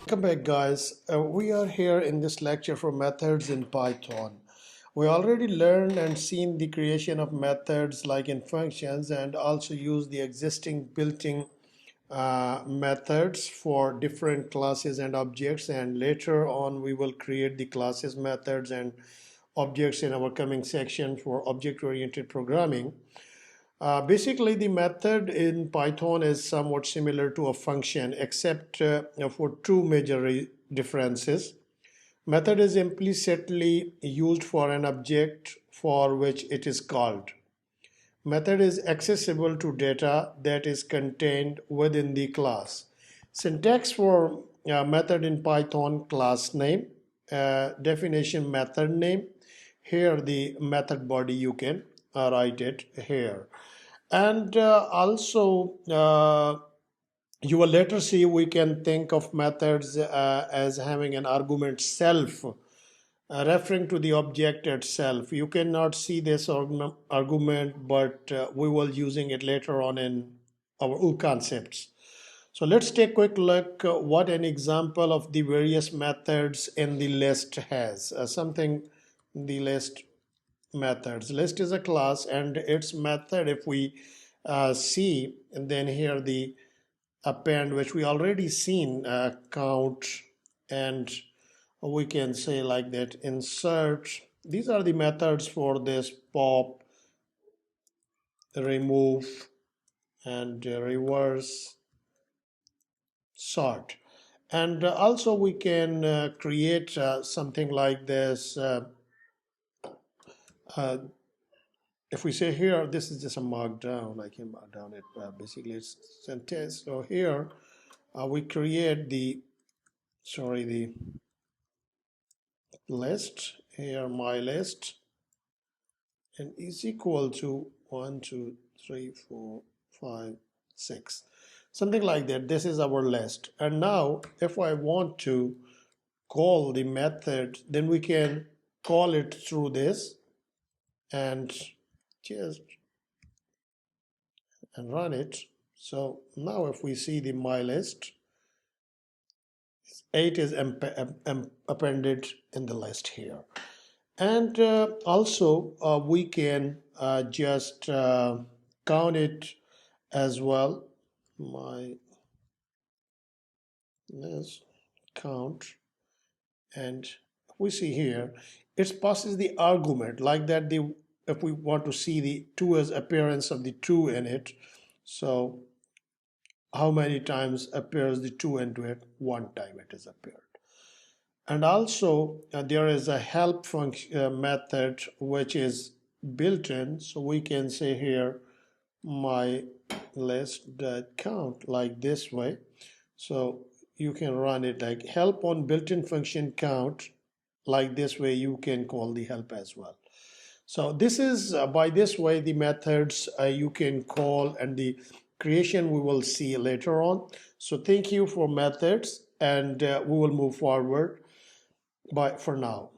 Welcome back, guys. We are here in this lecture for methods in Python. We already learned and seen the creation of methods like in functions, and also use the existing built-in methods for different classes and objects. And later on we will create the classes, methods and objects in our coming section for object-oriented programming. Basically, the method in Python is somewhat similar to a function, except for two major differences. Method is implicitly used for an object for which it is called. Method is accessible to data that is contained within the class. Syntax for method in Python: class name, definition method name. Here the method body, you can write it here. And also, you will later see we can think of methods as having an argument self, referring to the object itself. You cannot see this argument, but we will using it later on in our concepts. So let's take a quick look what an example of the various methods in the list has. Something the list methods. List is a class, and its method, if we see, and then here the append, which we already seen, count, and we can say like that, insert. These are the methods for this: pop, remove, and reverse, sort. And also we can create something like this. If we say here, this is just a markdown, I can mark down it, basically it's sentence. So here we create the list, here my list, and is equal to 1 2 3 4 5 6, something like that. This is our list. And now if I want to call the method, then we can call it through this and just run it. So now if we see the my list, 8 is appended in the list here. And also we can just count it as well. My list count, and we see here it passes the argument like that. If we want to see the 2 as appearance of the 2 in it, so how many times appears the 2 into it? 1 time it has appeared. And also there is a help function method which is built in, so we can say here my list count like this way. So you can run it like help on built-in function count, like this way you can call the help as well. So this is by this way the methods you can call, and the creation we will see later on. So thank you for methods, and we will move forward for now.